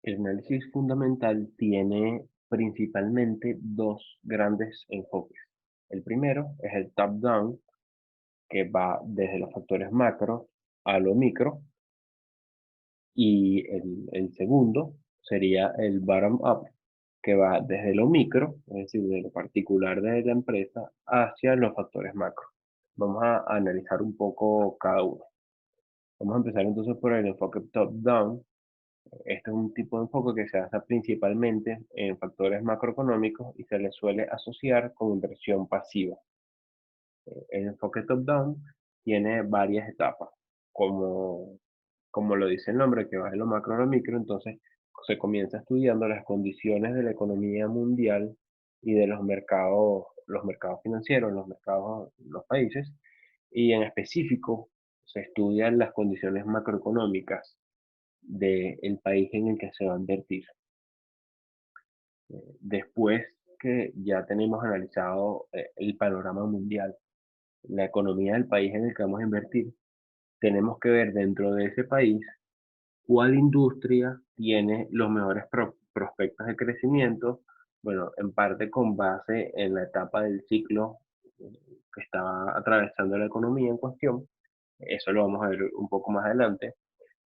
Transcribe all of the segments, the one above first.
El análisis fundamental tiene principalmente dos grandes enfoques. El primero es el top-down, que va desde los factores macro a lo micro, y el segundo sería el bottom-up, que va desde lo micro, es decir, de lo particular de la empresa, hacia los factores macro. Vamos a analizar un poco cada uno. Vamos a empezar entonces por el enfoque top-down. Este es un tipo de enfoque que se basa principalmente en factores macroeconómicos y se le suele asociar con inversión pasiva. El enfoque top-down tiene varias etapas, como, como lo dice el nombre, que va de lo macro a lo micro. Entonces se comienza estudiando las condiciones de la economía mundial y de los mercados financieros, los mercados, los países, y en específico se estudian las condiciones macroeconómicas del país en el que se va a invertir. Después que ya tenemos analizado el panorama mundial, la economía del país en el que vamos a invertir, tenemos que ver dentro de ese país cuál industria tiene los mejores prospectos de crecimiento, bueno, en parte con base en la etapa del ciclo que está atravesando la economía en cuestión. Eso lo vamos a ver un poco más adelante.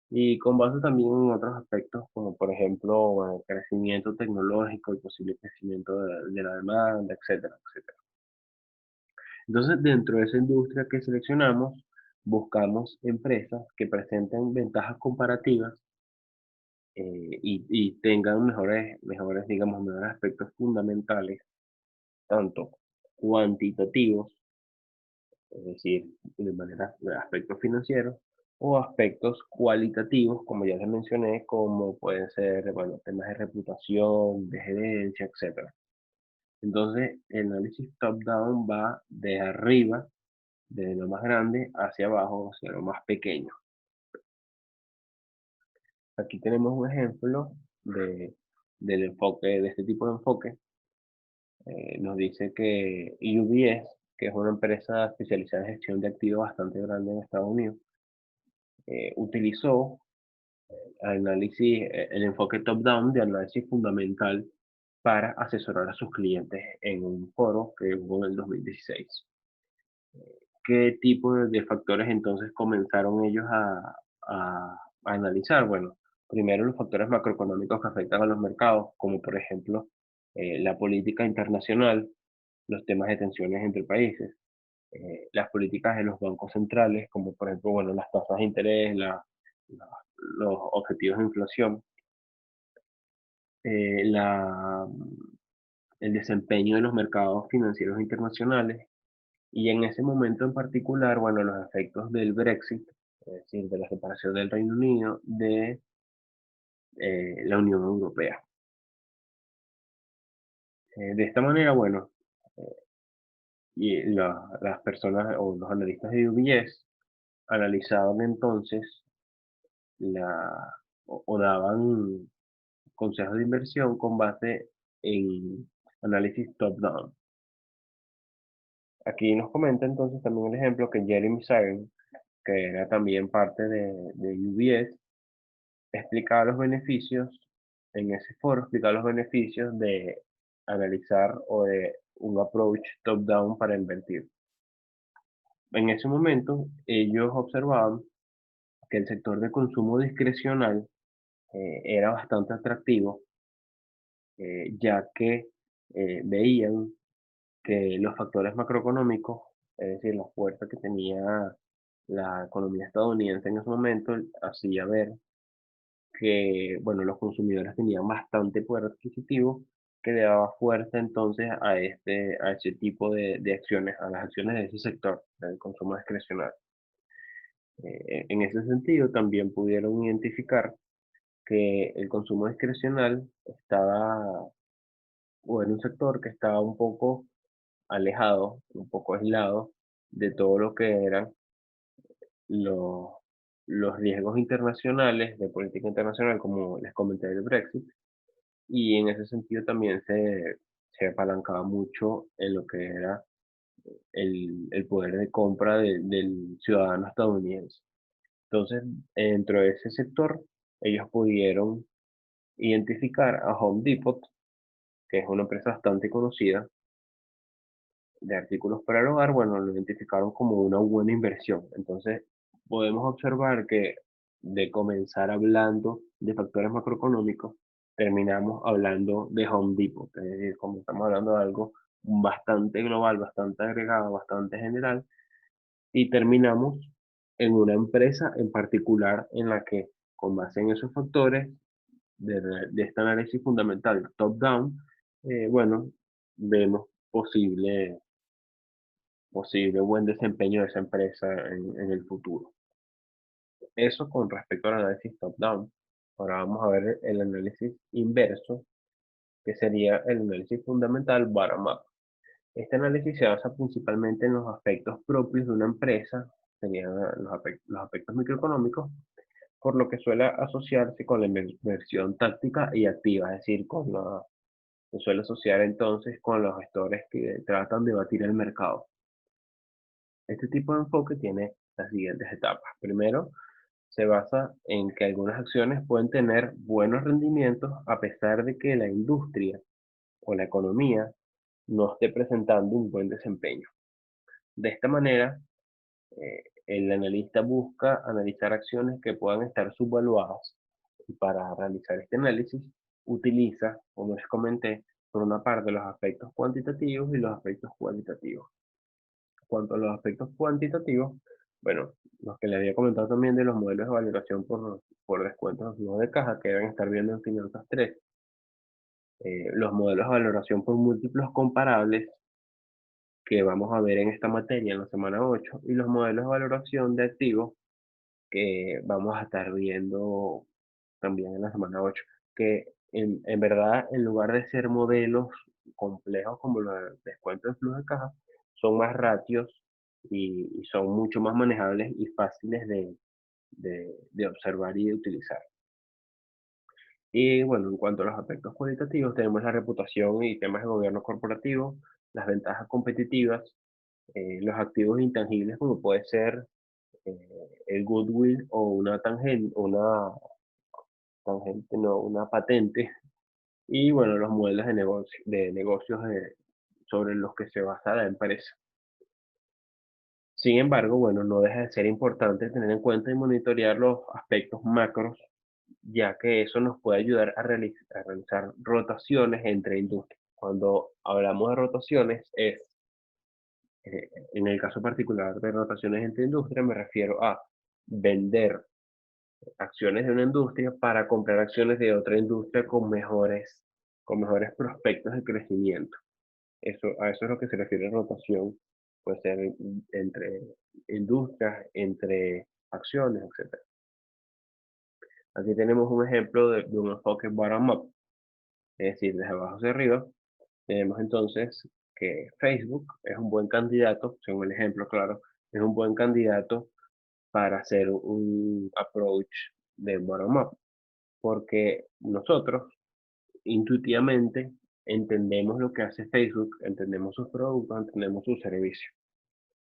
Y con base también en otros aspectos, como por ejemplo, bueno, crecimiento tecnológico y posible crecimiento de la demanda, etcétera, etcétera. Entonces, dentro de esa industria que seleccionamos, buscamos empresas que presenten ventajas comparativas y tengan digamos, mejores aspectos fundamentales, tanto cuantitativos, es decir, de aspectos financieros, o aspectos cualitativos, como ya les mencioné, como pueden ser, bueno, temas de reputación, de gerencia, etcétera. Entonces, el análisis top-down va de arriba, de lo más grande, hacia abajo, hacia lo más pequeño. Aquí tenemos un ejemplo de, del enfoque, de este tipo de enfoque. Nos dice que UBS, que es una empresa especializada en gestión de activos bastante grande en Estados Unidos, utilizó el enfoque top-down de análisis fundamental para asesorar a sus clientes en un foro que hubo en el 2016. ¿Qué tipo de factores entonces comenzaron ellos a analizar? Bueno, primero los factores macroeconómicos que afectan a los mercados, como por ejemplo la política internacional, los temas de tensiones entre países, las políticas de los bancos centrales, como por ejemplo, bueno, las tasas de interés, la- los objetivos de inflación, eh, la, el desempeño de los mercados financieros internacionales y en ese momento en particular, bueno, los efectos del Brexit, es decir, de la separación del Reino Unido de la Unión Europea. De esta manera, bueno, las personas o los analistas de UBS analizaban entonces la, o daban consejos de inversión con base en análisis top-down. Aquí nos comenta entonces también el ejemplo que Jeremy Simon, que era también parte de UBS, explicaba los beneficios, en ese foro explicaba los beneficios de analizar o de un approach top-down para invertir. En ese momento, ellos observaban que el sector de consumo discrecional era bastante atractivo, ya que veían que los factores macroeconómicos, es decir, la fuerza que tenía la economía estadounidense en ese momento, hacía ver que, bueno, los consumidores tenían bastante poder adquisitivo que le daba fuerza entonces a ese tipo de acciones, a las acciones de ese sector, del consumo discrecional. En ese sentido, también pudieron identificar que el consumo discrecional estaba, o era un sector que estaba un poco alejado, un poco aislado de todo lo que eran los, los riesgos internacionales, de política internacional, como les comenté del Brexit, y en ese sentido también se apalancaba mucho en lo que era el poder de compra del ciudadano estadounidense. Entonces, dentro de ese sector, ellos pudieron identificar a Home Depot, que es una empresa bastante conocida de artículos para el hogar, bueno, lo identificaron como una buena inversión. Entonces, podemos observar que de comenzar hablando de factores macroeconómicos, terminamos hablando de Home Depot. Es decir, como estamos hablando de algo bastante global, bastante agregado, bastante general, y terminamos en una empresa en particular en la que, con base en esos factores de este análisis fundamental top-down, bueno, vemos posible buen desempeño de esa empresa en el futuro. Eso con respecto al análisis top-down. Ahora vamos a ver el análisis inverso, que sería el análisis fundamental bottom-up. Este análisis se basa principalmente en los aspectos propios de una empresa, serían los aspectos microeconómicos, por lo que suele asociarse con la inversión táctica y activa, es decir, se suele asociar entonces con los gestores que tratan de batir el mercado. Este tipo de enfoque tiene las siguientes etapas. Primero, se basa en que algunas acciones pueden tener buenos rendimientos a pesar de que la industria o la economía no esté presentando un buen desempeño. De esta manera, el analista busca analizar acciones que puedan estar subvaluadas y para realizar este análisis utiliza, como les comenté, por una parte los aspectos cuantitativos y los aspectos cualitativos. Cuanto a los aspectos cuantitativos, bueno, los que les había comentado también de los modelos de valoración por descuentos de flujo de caja que deben estar viendo en finanzas 3, los modelos de valoración por múltiplos comparables que vamos a ver en esta materia en la semana 8 y los modelos de valoración de activos que vamos a estar viendo también en la semana 8 que en verdad, en lugar de ser modelos complejos como los de descuento de flujo de caja, son más ratios y son mucho más manejables y fáciles de observar y de utilizar. Y bueno, en cuanto a los aspectos cualitativos, tenemos la reputación y temas de gobierno corporativo, las ventajas competitivas, los activos intangibles como puede ser el goodwill o una tangente, no, una patente, y bueno, los modelos de negocios sobre los que se basa la empresa. Sin embargo, bueno, no deja de ser importante tener en cuenta y monitorear los aspectos macros, ya que eso nos puede ayudar a realizar rotaciones entre industrias. Cuando hablamos de rotaciones, en el caso particular de rotaciones entre industrias, me refiero a vender acciones de una industria para comprar acciones de otra industria con mejores prospectos de crecimiento. A eso es lo que se refiere a rotación. Puede ser entre industrias, entre acciones, etc. Aquí tenemos un ejemplo de un enfoque bottom-up, es decir, desde abajo hacia arriba. Tenemos entonces que Facebook es un buen candidato, según el ejemplo, claro, es un buen candidato para hacer un approach de bottom-up, porque nosotros intuitivamente entendemos lo que hace Facebook, entendemos sus productos, entendemos sus servicios.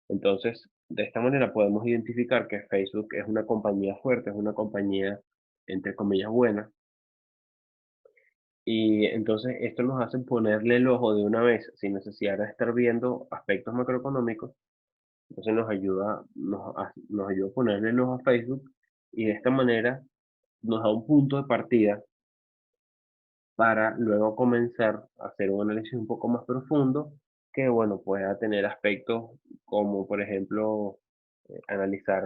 Entonces, de esta manera podemos identificar que Facebook es una compañía fuerte, es una compañía, entre comillas, buena. Y entonces esto nos hace ponerle el ojo de una vez, sin necesidad de estar viendo aspectos macroeconómicos. Entonces nos ayuda a ponerle el ojo a Facebook y de esta manera nos da un punto de partida para luego comenzar a hacer un análisis un poco más profundo que, bueno, pueda tener aspectos como, por ejemplo, analizar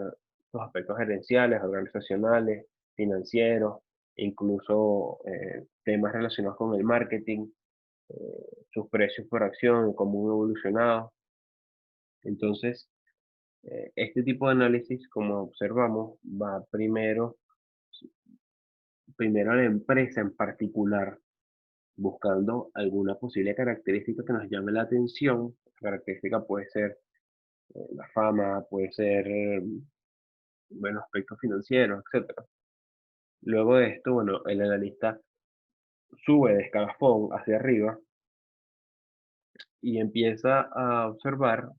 los aspectos gerenciales, organizacionales, financieros, incluso temas relacionados con el marketing, sus precios por acción, cómo han evolucionado. Entonces, este tipo de análisis, como observamos, va primero a la empresa en particular buscando alguna posible característica que nos llame la atención. La característica puede ser la fama, puede ser buenos aspectos financieros, etcétera. Luego de esto, bueno, el analista sube de escalafón hacia arriba y empieza a observar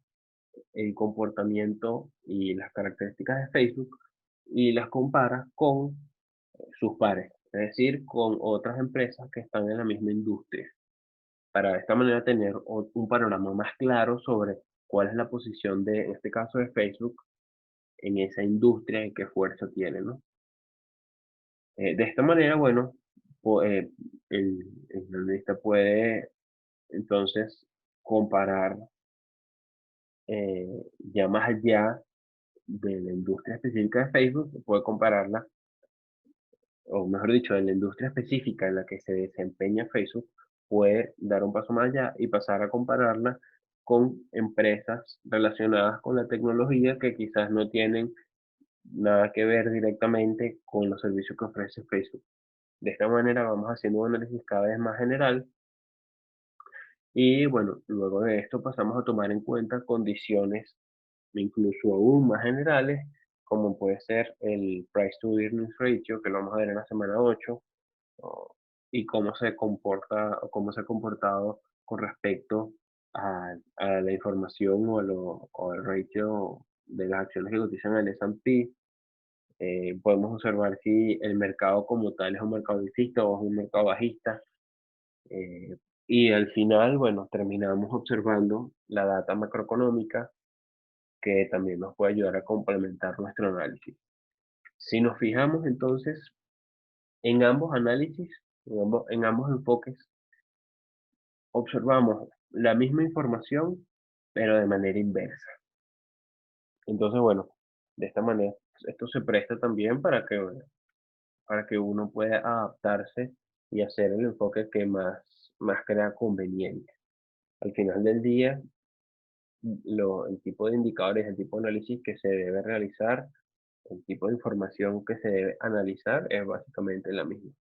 el comportamiento y las características de Facebook y las compara con sus pares. es decir, con otras empresas que están en la misma industria, para de esta manera tener un panorama más claro sobre cuál es la posición de, en este caso, de Facebook en esa industria y qué fuerza tiene, ¿no? De esta manera, bueno, el analista puede entonces comparar ya más allá de la industria específica de Facebook, puede compararla, o mejor dicho, de la industria específica en la que se desempeña Facebook, puede dar un paso más allá y pasar a compararla con empresas relacionadas con la tecnología que quizás no tienen nada que ver directamente con los servicios que ofrece Facebook. De esta manera vamos haciendo un análisis cada vez más general y bueno, luego de esto pasamos a tomar en cuenta condiciones incluso aún más generales, como puede ser el Price to Earnings Ratio, que lo vamos a ver en la semana 8, o- y cómo se comporta o cómo se ha comportado con respecto a la información o al ratio de las acciones que cotizan en el S&P. Podemos observar si el mercado como tal es un mercado alcista o es un mercado bajista. eh, y al final, bueno, terminamos observando la data macroeconómica que también nos puede ayudar a complementar nuestro análisis. Si nos fijamos entonces en ambos análisis, en ambos enfoques, observamos la misma información, pero de manera inversa. Entonces, bueno, de esta manera, esto se presta también para que uno pueda adaptarse y hacer el enfoque que más crea conveniente. Al final del día, el tipo de indicadores, el tipo de análisis que se debe realizar, el tipo de información que se debe analizar es básicamente la misma.